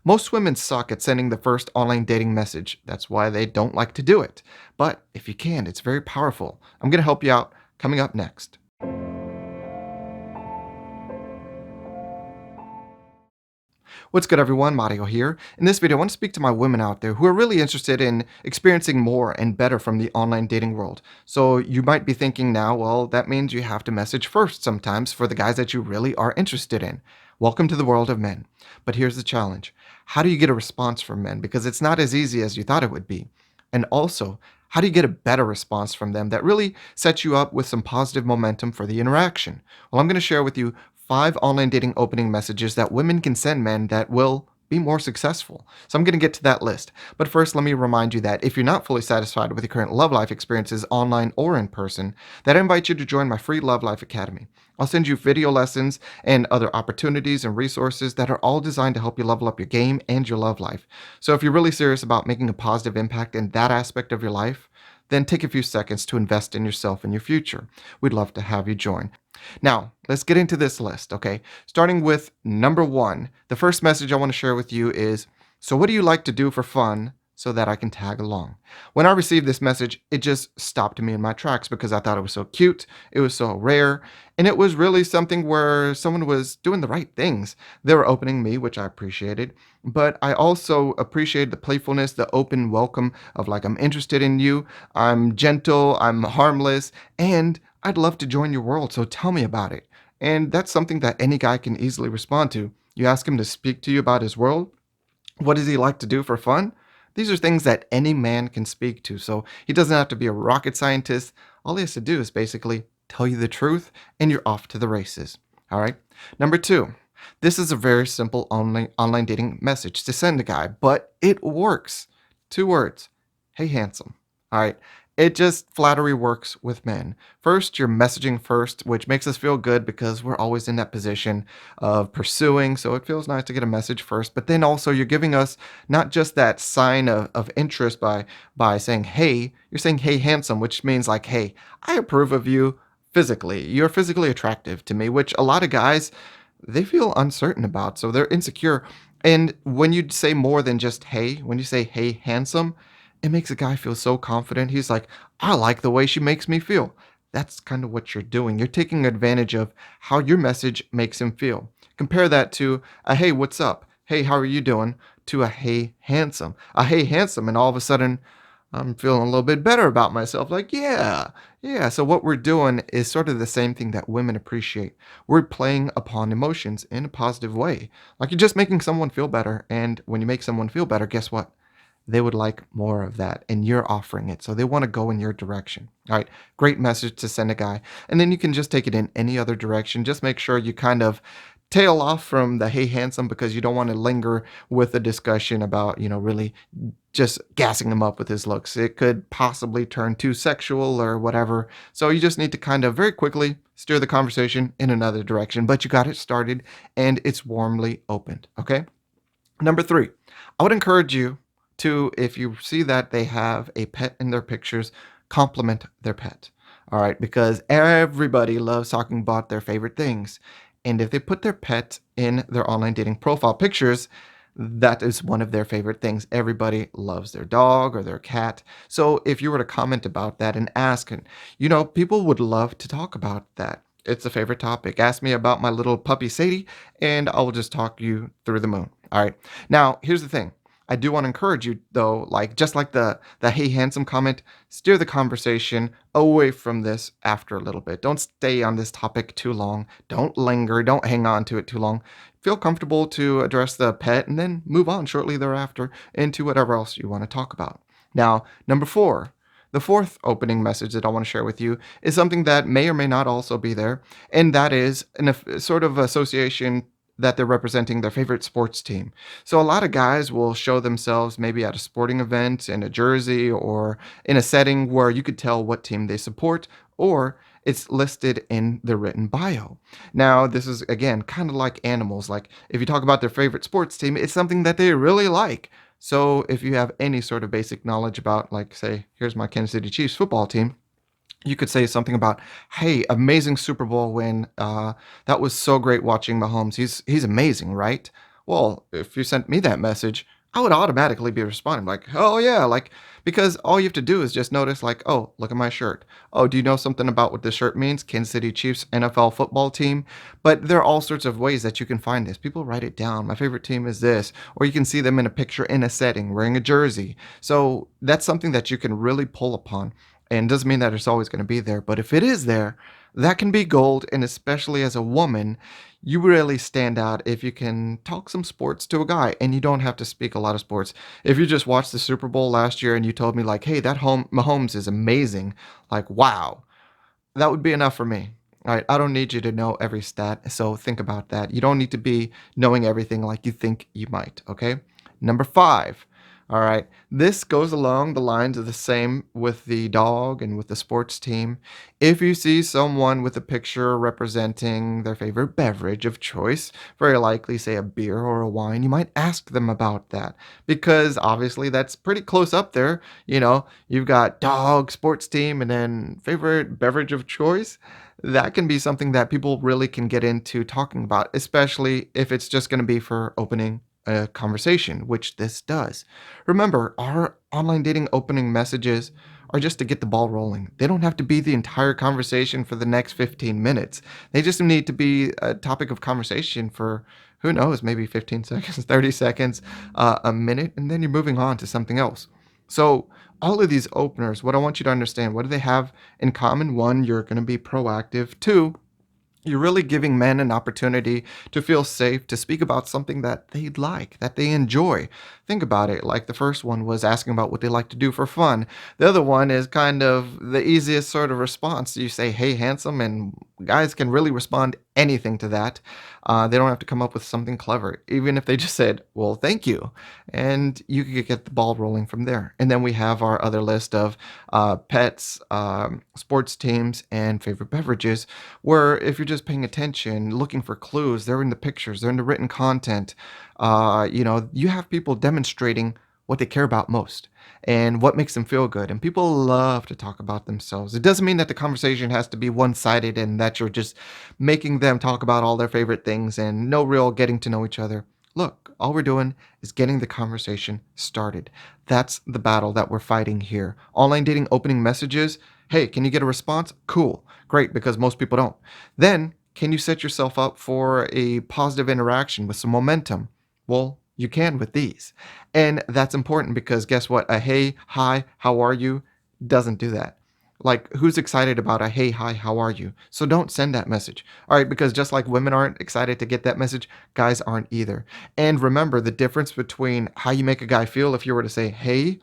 Most women suck at sending the first online dating message. That's why they don't like to do it. But if you can, it's very powerful. I'm going to help you out coming up next. What's good, everyone? Mario here. In this video, I want to speak to my women out there who are really interested in experiencing more and better from the online dating world. So you might be thinking now, well, that means you have to message first sometimes for the guys that you really are interested in. Welcome to the world of men. But here's the challenge. How do you get a response from men? Because it's not as easy as you thought it would be. And also, how do you get a better response from them that really sets you up with some positive momentum for the interaction? Well, I'm going to share with you 5 online dating opening messages that women can send men that will be more successful. So I'm going to get to that list. But first, let me remind you that if you're not fully satisfied with your current love life experiences online or in person, that I invite you to join my free Love Life Academy. I'll send you video lessons and other opportunities and resources that are all designed to help you level up your game and your love life. So if you're really serious about making a positive impact in that aspect of your life, then take a few seconds to invest in yourself and your future. We'd love to have you join. Now, let's get into this list, okay? Starting with number 1, the first message I want to share with you is, so what do you like to do for fun so that I can tag along? When I received this message, it just stopped me in my tracks because I thought it was so cute, it was so rare, and it was really something where someone was doing the right things. They were opening me, which I appreciated, but I also appreciated the playfulness, the open welcome of like, I'm interested in you, I'm gentle, I'm harmless, and I'd love to join your world, so tell me about it. And that's something that any guy can easily respond to. You ask him to speak to you about his world. What does he like to do for fun? These are things that any man can speak to, so he doesn't have to be a rocket scientist. All he has to do is basically tell you the truth, and you're off to the races. All right. Number 2, this is a very simple online dating message to send a guy, but it works. 2 words. Hey, handsome. All right. It just flattery works with men. First, you're messaging first, which makes us feel good because we're always in that position of pursuing. So it feels nice to get a message first. But then also, you're giving us not just that sign of interest by saying, hey, you're saying, hey, handsome, which means like, hey, I approve of you physically. You're physically attractive to me, which a lot of guys, they feel uncertain about. So they're insecure. And when you say more than just hey, when you say, hey, handsome, it makes a guy feel so confident. He's like, I like the way she makes me feel. That's kind of what you're doing. You're taking advantage of how your message makes him feel. Compare that to a hey, what's up? Hey, how are you doing? To a hey, handsome. A hey, handsome. And all of a sudden, I'm feeling a little bit better about myself. Like, yeah, yeah. So, what we're doing is sort of the same thing that women appreciate. We're playing upon emotions in a positive way. Like, you're just making someone feel better. And when you make someone feel better, guess what? They would like more of that, and you're offering it. So they want to go in your direction. All right, great message to send a guy. And then you can just take it in any other direction. Just make sure you kind of tail off from the hey handsome because you don't want to linger with a discussion about, really just gassing him up with his looks. It could possibly turn too sexual or whatever. So you just need to kind of very quickly steer the conversation in another direction. But you got it started and it's warmly opened. Okay. Number 3, I would encourage you to, if you see that they have a pet in their pictures, compliment their pet. All right, because everybody loves talking about their favorite things. And if they put their pet in their online dating profile pictures, that is one of their favorite things. Everybody loves their dog or their cat. So if you were to comment about that and ask, and people would love to talk about that. It's a favorite topic. Ask me about my little puppy Sadie, and I'll just talk you through the moon. All right. Now, here's the thing. I do want to encourage you, though, like just like the hey handsome comment, steer the conversation away from this after a little bit. Don't stay on this topic too long. Don't linger. Don't hang on to it too long. Feel comfortable to address the pet and then move on shortly thereafter into whatever else you want to talk about. Now, number 4. The 4th opening message that I want to share with you is something that may or may not also be there, and that is sort of association that they're representing their favorite sports team. So a lot of guys will show themselves maybe at a sporting event in a jersey or in a setting where you could tell what team they support, or it's listed in the written bio. Now, this is again kind of like animals. Like if you talk about their favorite sports team, it's something that they really like. So if you have any sort of basic knowledge about, like, say, here's my Kansas City Chiefs football team, you could say something about, "Hey, amazing Super Bowl win. That was so great watching Mahomes. He's amazing, right?" Well, if you sent me that message, I would automatically be responding like, "Oh yeah," like because all you have to do is just notice like, "Oh, look at my shirt. Oh, do you know something about what this shirt means? Kansas City Chiefs NFL football team." But there are all sorts of ways that you can find this. People write it down. My favorite team is this, or you can see them in a picture in a setting wearing a jersey. So that's something that you can really pull upon. And doesn't mean that it's always going to be there, but if it is there, that can be gold. And especially as a woman, you really stand out if you can talk some sports to a guy and you don't have to speak a lot of sports. If you just watched the Super Bowl last year and you told me like, "Hey, that home Mahomes is amazing." Like, wow. That would be enough for me. All right, I don't need you to know every stat, so think about that. You don't need to be knowing everything like you think you might, okay? Number 5. All right, this goes along the lines of the same with the dog and with the sports team. If you see someone with a picture representing their favorite beverage of choice, very likely say a beer or a wine, you might ask them about that because obviously that's pretty close up there. You've got dog, sports team, and then favorite beverage of choice. That can be something that people really can get into talking about, especially if it's just going to be for opening a conversation, which this does. Remember, our online dating opening messages are just to get the ball rolling. They don't have to be the entire conversation for the next 15 minutes. They just need to be a topic of conversation for, who knows, maybe 15 seconds, 30 seconds, a minute, and then you're moving on to something else. So, all of these openers, what I want you to understand, what do they have in common? One, you're going to be proactive. Two, you're really giving men an opportunity to feel safe to speak about something that they like, that they enjoy. Think about it. Like the first one was asking about what they like to do for fun. The other one is kind of the easiest sort of response. You say, "Hey, handsome," and guys can really respond anything to that. They don't have to come up with something clever. Even if they just said, "Well, thank you." And you could get the ball rolling from there. And then we have our other list of pets, sports teams, and favorite beverages where if you're just paying attention, looking for clues, they're in the pictures, they're in the written content. You have people demonstrating what they care about most and what makes them feel good. And people love to talk about themselves. It doesn't mean that the conversation has to be one sided and that you're just making them talk about all their favorite things and no real getting to know each other. Look, all we're doing is getting the conversation started. That's the battle that we're fighting here. Online dating opening messages. Hey, can you get a response? Cool. Great, because most people don't. Then, can you set yourself up for a positive interaction with some momentum? Well, you can with these. And that's important because guess what? A "hey, hi, how are you" doesn't do that. Like, who's excited about a "hey, hi, how are you"? So don't send that message. All right, because just like women aren't excited to get that message, guys aren't either. And remember the difference between how you make a guy feel if you were to say "hey"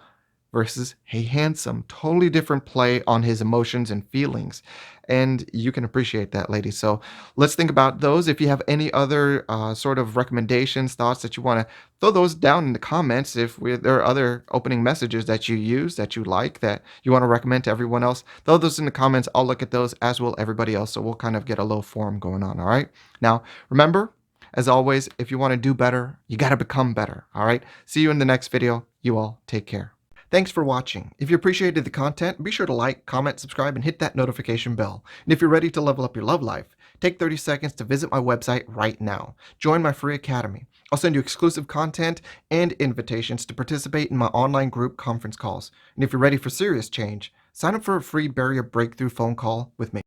versus "hey, handsome." Totally different play on his emotions and feelings. And you can appreciate that, ladies. So let's think about those. If you have any other sort of recommendations, thoughts that you want to throw those down in the comments. If there are other opening messages that you use that you like that you want to recommend to everyone else, throw those in the comments. I'll look at those as will everybody else. So we'll kind of get a little forum going on. All right. Now, remember, as always, if you want to do better, you got to become better. All right. See you in the next video. You all take care. Thanks for watching. If you appreciated the content, be sure to like, comment, subscribe, and hit that notification bell. And if you're ready to level up your love life, take 30 seconds to visit my website right now. Join my free academy. I'll send you exclusive content and invitations to participate in my online group conference calls. And if you're ready for serious change, sign up for a free barrier breakthrough phone call with me.